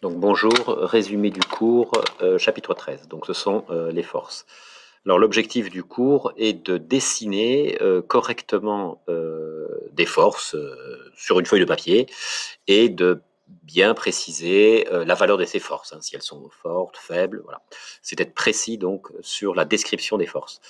Donc bonjour, résumé du cours, chapitre 13. Donc ce sont les forces. Alors l'objectif du cours est de dessiner correctement des forces sur une feuille de papier et de bien préciser la valeur de ces forces, hein, si elles sont fortes, faibles, voilà. C'est d'être précis donc sur la description des forces.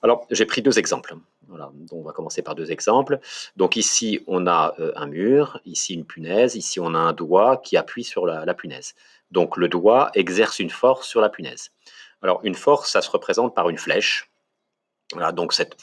Alors j'ai pris deux exemples. Voilà, donc on va commencer par deux exemples. Donc ici on a un mur, ici une punaise, ici on a un doigt qui appuie sur la punaise. Donc le doigt exerce une force sur la punaise. Alors une force, ça se représente par une flèche. Voilà, donc c'est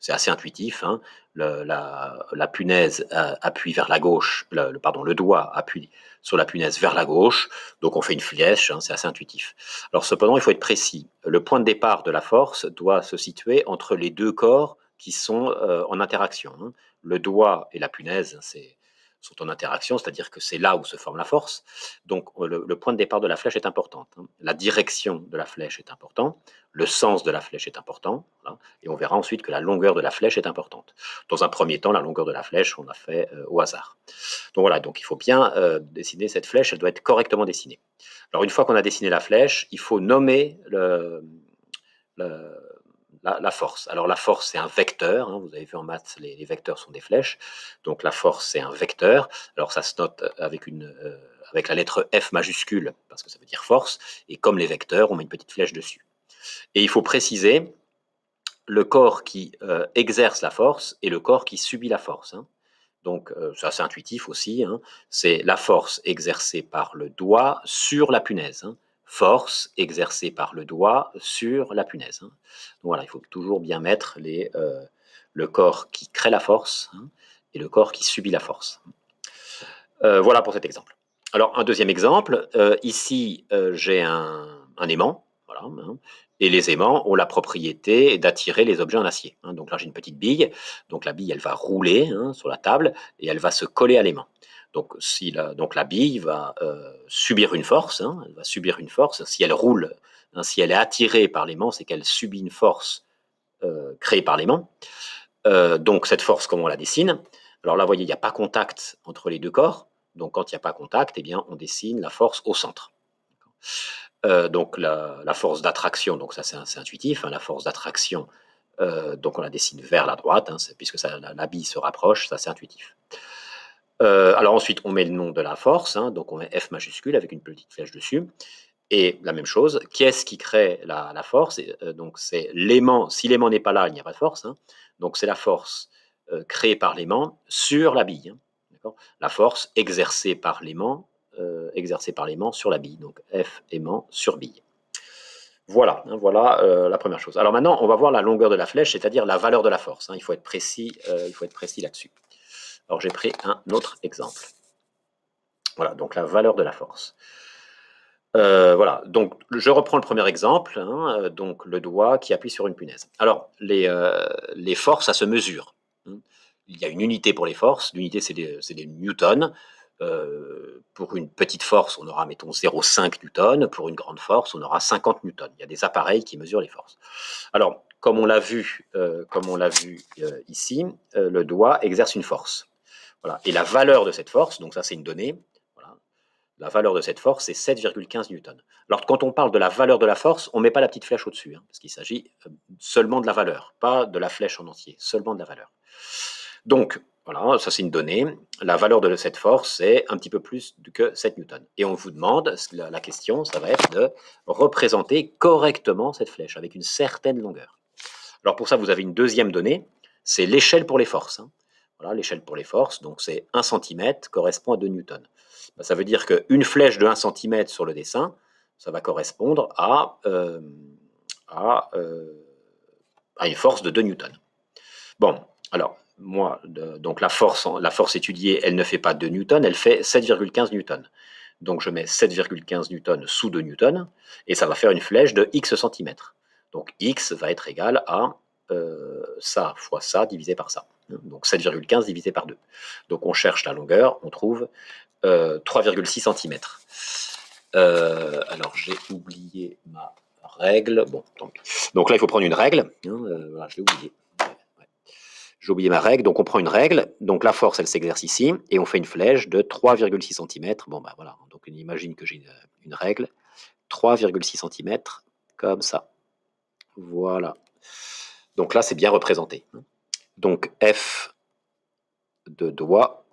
assez intuitif, hein. La punaise appuie vers la gauche, le doigt appuie sur la punaise vers la gauche, donc on fait une flèche, hein, c'est assez intuitif. Alors cependant, il faut être précis. Le point de départ de la force doit se situer entre les deux corps qui sont en interaction, hein. Le doigt et la punaise, sont en interaction, c'est-à-dire que c'est là où se forme la force. Donc le point de départ de la flèche est important, hein. La direction de la flèche est importante. Le sens de la flèche est important, voilà, et on verra ensuite que la longueur de la flèche est importante. Dans un premier temps, la longueur de la flèche, on a fait au hasard. Donc voilà, donc il faut bien dessiner cette flèche, elle doit être correctement dessinée. Alors une fois qu'on a dessiné la flèche, il faut nommer le, la force. Alors la force, c'est un vecteur, hein, vous avez vu en maths, les vecteurs sont des flèches, donc la force, c'est un vecteur. Alors ça se note avec la lettre F majuscule, parce que ça veut dire force, et comme les vecteurs, on met une petite flèche dessus. Et il faut préciser le corps qui exerce la force et le corps qui subit la force, hein. Donc, c'est assez intuitif aussi, hein. C'est la force exercée par le doigt sur la punaise, hein. Force exercée par le doigt sur la punaise, hein. Donc voilà, il faut toujours bien mettre le corps qui crée la force, hein, et le corps qui subit la force. Voilà pour cet exemple. Alors, un deuxième exemple, ici, j'ai un aimant, voilà, hein, et les aimants ont la propriété d'attirer les objets en acier, hein. Donc là, j'ai une petite bille, donc la bille, elle va rouler, hein, sur la table et elle va se coller à l'aimant. Donc, donc la bille va subir une force, hein, elle va subir une force. Si elle roule, hein, si elle est attirée par l'aimant, c'est qu'elle subit une force créée par l'aimant. Donc cette force, comment on la dessine? Alors là, vous voyez, il n'y a pas contact entre les deux corps. Donc quand il n'y a pas contact, eh bien, on dessine la force au centre. Donc la force d'attraction, donc ça c'est intuitif, hein, la force d'attraction, donc on la dessine vers la droite, hein, puisque la bille se rapproche, ça c'est intuitif. Alors ensuite, on met le nom de la force, hein, donc on met F majuscule avec une petite flèche dessus. Et la même chose, qui est-ce qui crée la force? Donc c'est l'aimant. Si l'aimant n'est pas là, il n'y a pas de force, hein. Donc c'est la force créée par l'aimant sur la bille, hein. La force exercée par l'aimant sur la bille. Donc F aimant sur bille. Voilà, hein, voilà la première chose. Alors maintenant, on va voir la longueur de la flèche, c'est-à-dire la valeur de la force, hein. Il faut être précis là-dessus. Alors j'ai pris un autre exemple. Voilà, donc la valeur de la force. Voilà, donc je reprends le premier exemple, hein, donc le doigt qui appuie sur une punaise. Alors, les forces, ça se mesure, hein. Il y a une unité pour les forces, l'unité c'est des newtons. Pour une petite force, on aura, mettons, 0,5 newtons, pour une grande force, on aura 50 newtons. Il y a des appareils qui mesurent les forces. Alors, comme on l'a vu, ici, le doigt exerce une force. Voilà. Et la valeur de cette force, donc ça c'est une donnée, voilà, la valeur de cette force, c'est 7,15 newtons. Alors, quand on parle de la valeur de la force, on ne met pas la petite flèche au-dessus, hein, parce qu'il s'agit seulement de la valeur, pas de la flèche en entier, seulement de la valeur. Donc, voilà, ça c'est une donnée. La valeur de cette force, c'est un petit peu plus que 7 newtons. Et on vous demande, la question, ça va être de représenter correctement cette flèche avec une certaine longueur. Alors, pour ça, vous avez une deuxième donnée, c'est l'échelle pour les forces, hein. Voilà, l'échelle pour les forces, donc c'est 1 cm correspond à 2 newtons. Ça veut dire qu'une flèche de 1 cm sur le dessin, ça va correspondre à, une force de 2 newtons. Bon, alors, moi, donc la force étudiée, elle ne fait pas 2 newtons, elle fait 7,15 newtons. Donc je mets 7,15 newtons sous 2 newtons, et ça va faire une flèche de x centimètres. Donc x va être égal à ça fois ça divisé par ça. Donc 7,15 divisé par 2. Donc on cherche la longueur, on trouve 3,6 cm. Alors j'ai oublié ma règle. Bon, donc là il faut prendre une règle, hein, voilà, je l'ai oublié. Ouais. J'ai oublié ma règle, donc on prend une règle, donc la force elle s'exerce ici, et on fait une flèche de 3,6 cm. Bon bah voilà, donc Donc on imagine que j'ai une règle, 3,6 cm, comme ça. Voilà. Donc là, c'est bien représenté. Donc F de doigt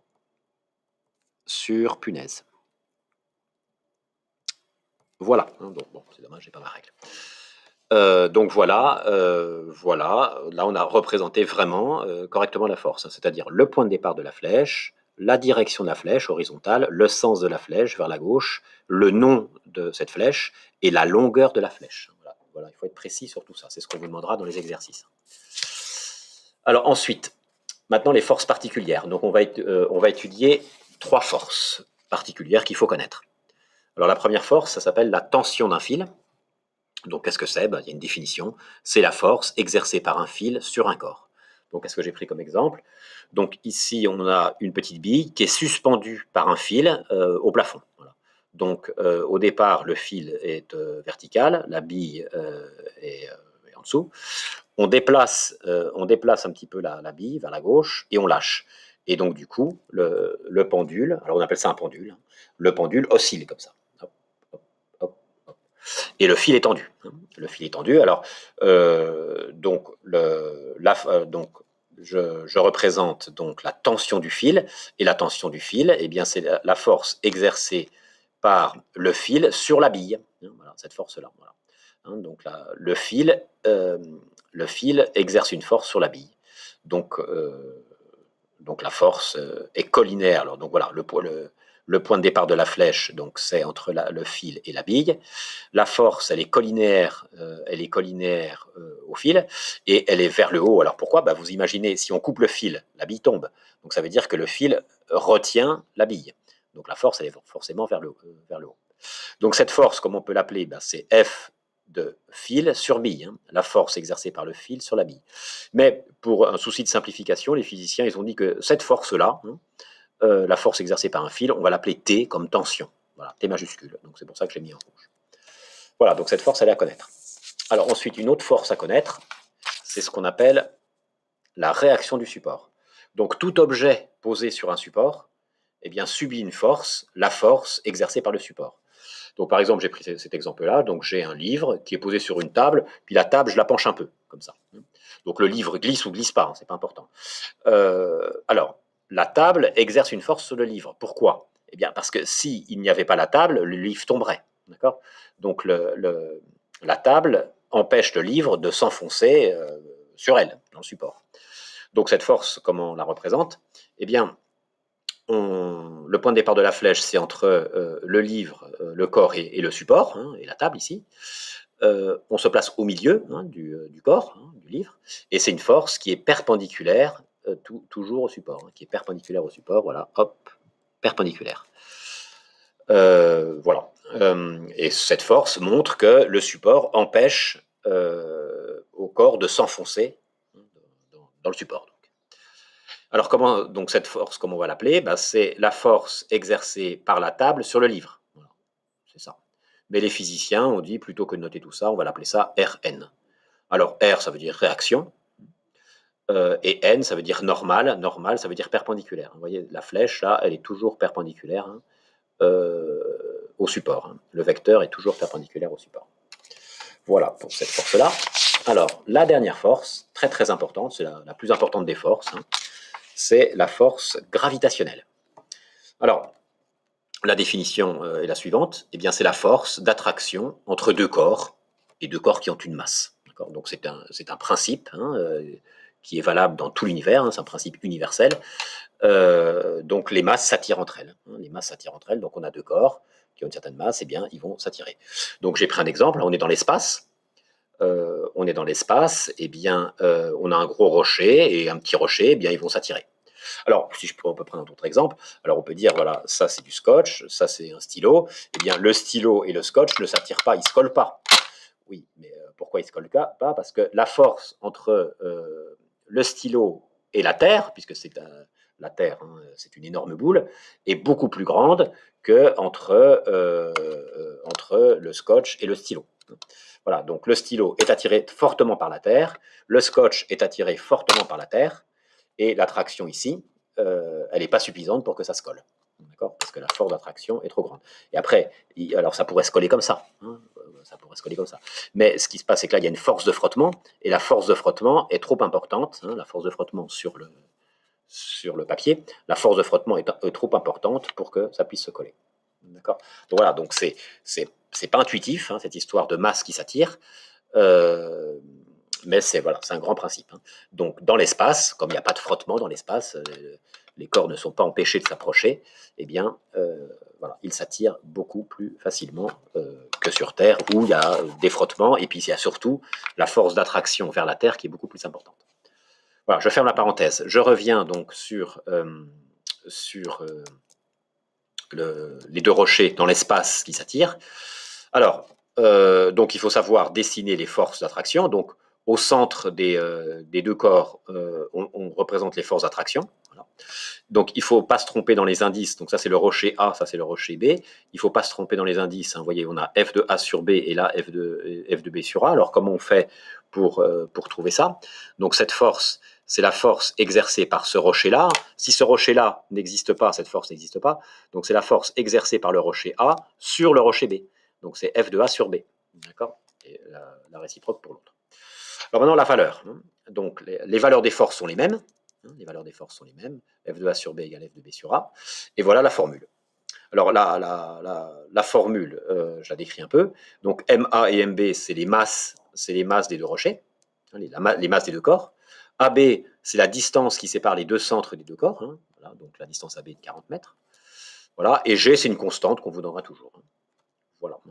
sur punaise. Voilà. Donc bon, c'est dommage, j'ai pas ma règle. Donc voilà, là on a représenté vraiment correctement la force, hein, c'est-à-dire le point de départ de la flèche, la direction de la flèche horizontale, le sens de la flèche vers la gauche, le nom de cette flèche et la longueur de la flèche. Voilà, il faut être précis sur tout ça, c'est ce qu'on vous demandera dans les exercices. Alors ensuite, maintenant les forces particulières. Donc on va étudier 3 forces particulières qu'il faut connaître. Alors la première force, ça s'appelle la tension d'un fil. Donc, qu'est-ce que c'est? Il y a une définition. C'est la force exercée par un fil sur un corps. Donc, qu'est-ce que j'ai pris comme exemple? Donc, ici, on a une petite bille qui est suspendue par un fil au plafond. Voilà. Donc, au départ, le fil est vertical, la bille est en dessous. On déplace un petit peu la bille vers la gauche et on lâche. Et donc, du coup, le pendule, alors on appelle ça un pendule, hein, le pendule oscille comme ça. Et le fil est tendu. Le fil est tendu. Alors, donc, je représente donc la tension du fil. Et la tension du fil, eh bien, c'est la force exercée par le fil sur la bille. Voilà, cette force-là. Voilà. Donc, le fil exerce une force sur la bille. Donc la force est collinaire. Alors, donc voilà, le point de départ de la flèche, donc c'est entre le fil et la bille. La force, elle est collinaire au fil et elle est vers le haut. Alors pourquoi? Vous imaginez, si on coupe le fil, la bille tombe. Donc ça veut dire que le fil retient la bille. Donc la force, elle est forcément vers le haut. Donc cette force, comme on peut l'appeler, c'est F de fil sur bille, hein, la force exercée par le fil sur la bille. Mais pour un souci de simplification, les physiciens, ils ont dit que cette force-là, la force exercée par un fil, on va l'appeler T comme tension. Voilà, T majuscule. Donc c'est pour ça que je l'ai mis en rouge. Voilà, donc cette force, elle est à connaître. Alors ensuite, une autre force à connaître, c'est ce qu'on appelle la réaction du support. Donc tout objet posé sur un support, eh bien, subit une force, la force exercée par le support. Donc par exemple, j'ai pris cet exemple-là, donc j'ai un livre qui est posé sur une table, puis la table, je la penche un peu, comme ça. Donc le livre glisse ou glisse pas, hein, c'est pas important. Alors, la table exerce une force sur le livre. Pourquoi? Eh bien, parce que s'il n'y avait pas la table, le livre tomberait. D'accord? Donc la table empêche le livre de s'enfoncer sur elle, dans le support. Donc cette force, comment on la représente? Eh bien, le point de départ de la flèche, c'est entre le livre, le corps et le support, hein, et la table ici. On se place au milieu du corps, du livre, et c'est une force qui est perpendiculaire toujours au support, qui est perpendiculaire au support, voilà, hop, perpendiculaire. Voilà. Et cette force montre que le support empêche au corps de s'enfoncer dans le support. Alors, donc cette force, comment on va l'appeler? C'est la force exercée par la table sur le livre. Voilà, c'est ça. Mais les physiciens ont dit, plutôt que de noter tout ça, on va l'appeler ça Rn. Alors, R, ça veut dire réaction, et N, ça veut dire normal. Normal, ça veut dire perpendiculaire. Vous voyez, la flèche, là, elle est toujours perpendiculaire au support. Hein. Le vecteur est toujours perpendiculaire au support. Voilà pour cette force-là. Alors, la dernière force, très très importante, c'est la plus importante des forces, hein, c'est la force gravitationnelle. Alors, la définition est la suivante, eh bien c'est la force d'attraction entre deux corps, et deux corps qui ont une masse. Donc c'est un principe qui est valable dans tout l'univers, hein, c'est un principe universel. Donc les masses s'attirent entre elles. Hein, les masses s'attirent entre elles, donc on a deux corps qui ont une certaine masse, eh bien ils vont s'attirer. Donc j'ai pris un exemple, on est dans l'espace. Eh bien, on a un gros rocher et un petit rocher, eh bien, ils vont s'attirer. Alors, si on peut prendre un autre exemple, alors on peut dire, voilà, ça c'est du scotch, ça c'est un stylo, eh bien, le stylo et le scotch ne s'attirent pas, ils ne se collent pas. Oui, mais pourquoi ils ne se collent pas? Parce que la force entre le stylo et la Terre, puisque la Terre, hein, c'est une énorme boule, est beaucoup plus grande que entre le scotch et le stylo. Voilà, donc le stylo est attiré fortement par la Terre, le scotch est attiré fortement par la Terre, et l'attraction ici, elle n'est pas suffisante pour que ça se colle. d'accord, parce que la force d'attraction est trop grande. Et après, alors ça pourrait se coller comme ça, hein, ça pourrait se coller comme ça. Mais ce qui se passe, c'est que là, il y a une force de frottement, et la force de frottement est trop importante, hein, la force de frottement sur le papier, la force de frottement est trop importante pour que ça puisse se coller. D'accord. Donc voilà, donc c'est pas intuitif, hein, cette histoire de masse qui s'attire, mais c'est voilà, c'est un grand principe. Hein. Donc dans l'espace, comme il n'y a pas de frottement dans l'espace, les corps ne sont pas empêchés de s'approcher, eh bien voilà, ils s'attirent beaucoup plus facilement que sur Terre, où il y a des frottements, et puis il y a surtout la force d'attraction vers la Terre qui est beaucoup plus importante. Voilà, je ferme la parenthèse. Je reviens donc sur les deux rochers dans l'espace qui s'attirent. Alors, donc il faut savoir dessiner les forces d'attraction. Donc, au centre des deux corps, on représente les forces d'attraction. Voilà. Donc, il ne faut pas se tromper dans les indices. Donc, ça, c'est le rocher A, ça, c'est le rocher B. Il ne faut pas se tromper dans les indices. Hein. Vous voyez, on a F de A sur B et là, F de B sur A. Alors, comment on fait pour trouver ça? Donc, cette force, c'est la force exercée par ce rocher-là. Si ce rocher-là n'existe pas, cette force n'existe pas. Donc, c'est la force exercée par le rocher A sur le rocher B. Donc, c'est F de A sur B. D'accord? Et la réciproque pour l'autre. Alors, maintenant, la valeur. Donc, les valeurs des forces sont les mêmes. Les valeurs des forces sont les mêmes. F de A sur B égale F de B sur A. Et voilà la formule. Alors, la formule, je la décris un peu. Donc, MA et MB, c'est les masses des deux rochers, les masses des deux corps. AB, c'est la distance qui sépare les deux centres des deux corps. Hein. Voilà, donc, la distance AB est de 40 mètres. Voilà. Et G, c'est une constante qu'on vous donnera toujours. Hein.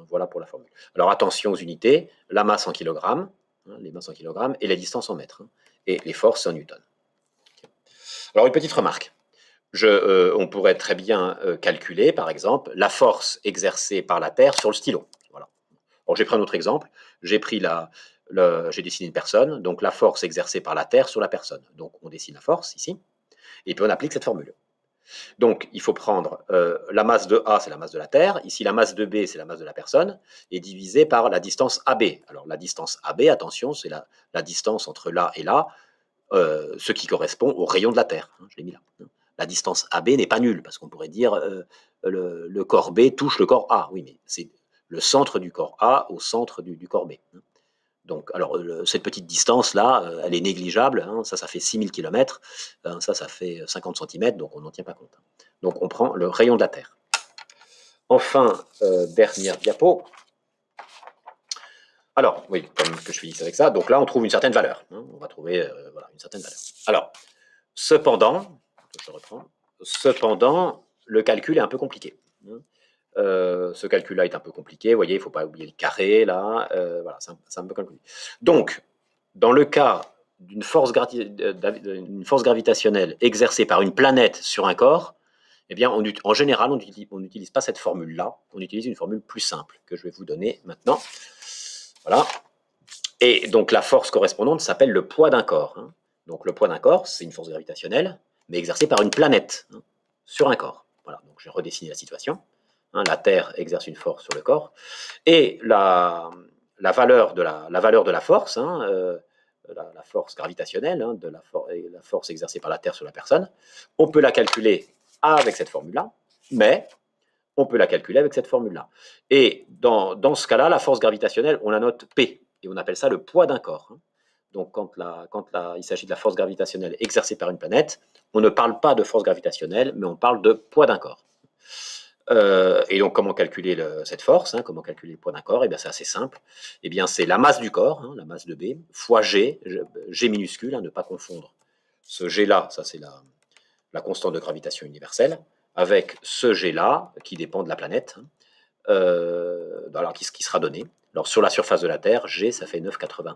Voilà pour la formule. Alors, attention aux unités. La masse en kilogrammes, hein, les masses en kilogrammes, et la distance en mètres. Hein, et les forces en newton. Alors, une petite remarque. On pourrait très bien calculer, par exemple, la force exercée par la Terre sur le stylo. Voilà. Alors, j'ai pris un autre exemple. J'ai dessiné une personne, donc la force exercée par la Terre sur la personne. Donc, on dessine la force ici, et puis on applique cette formule. Donc, il faut prendre la masse de A, c'est la masse de la Terre. Ici, la masse de B, c'est la masse de la personne, et divisé par la distance AB. Alors, la distance AB, attention, c'est la distance entre là et là, ce qui correspond au rayon de la Terre. Je l'ai mis là. La distance AB n'est pas nulle, parce qu'on pourrait dire le corps B touche le corps A. Oui, mais c'est le centre du corps A au centre du corps B. Donc, alors, cette petite distance-là, elle est négligeable. Hein, ça fait 6000 km. Ça fait 50 cm, donc on n'en tient pas compte. Donc, on prend le rayon de la Terre. Enfin, dernière diapo. Alors, oui, comme que je finisse avec ça. Donc là, on trouve une certaine valeur. Hein, on va trouver voilà, une certaine valeur. Alors, cependant, je reprends. Cependant, le calcul est un peu compliqué. Hein. Ce calcul-là est un peu compliqué. Vous voyez, il ne faut pas oublier le carré, là. Voilà, c'est un peu compliqué. Donc, dans le cas d'une force gravitationnelle exercée par une planète sur un corps, eh bien, en général, on n'utilise pas cette formule-là. On utilise une formule plus simple que je vais vous donner maintenant. Voilà. Et donc, la force correspondante s'appelle le poids d'un corps. Hein. Donc, le poids d'un corps, c'est une force gravitationnelle, mais exercée par une planète hein, sur un corps. Voilà, donc j'ai redessiné la situation. Hein, la Terre exerce une force sur le corps. Et la valeur de la force, hein, la force gravitationnelle, hein, la force exercée par la Terre sur la personne, on peut la calculer avec cette formule-là, mais on peut la calculer avec cette formule-là. Et dans ce cas-là, la force gravitationnelle, on la note P, et on appelle ça le poids d'un corps. Hein. Donc, quand il s'agit de la force gravitationnelle exercée par une planète, on ne parle pas de force gravitationnelle, mais on parle de poids d'un corps. Et donc, comment calculer cette force, hein, comment calculer le poids d'un corps? Eh bien, c'est assez simple. Eh bien, c'est la masse du corps, hein, la masse de B, fois G, G minuscule, hein, ne pas confondre. Ce G-là, ça c'est la constante de gravitation universelle, avec ce G-là, qui dépend de la planète, hein, alors qui sera donné. Alors, sur la surface de la Terre, G, ça fait 9,81.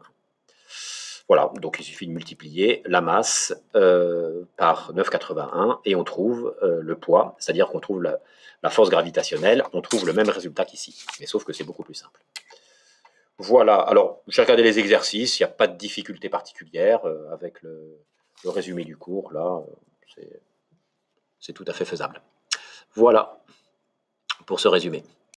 Voilà, donc il suffit de multiplier la masse par 9,81 et on trouve le poids, c'est-à-dire qu'on trouve la force gravitationnelle, on trouve le même résultat qu'ici, mais sauf que c'est beaucoup plus simple. Voilà, alors j'ai regardé les exercices, il n'y a pas de difficulté particulière avec le résumé du cours, là, c'est tout à fait faisable. Voilà pour ce résumé.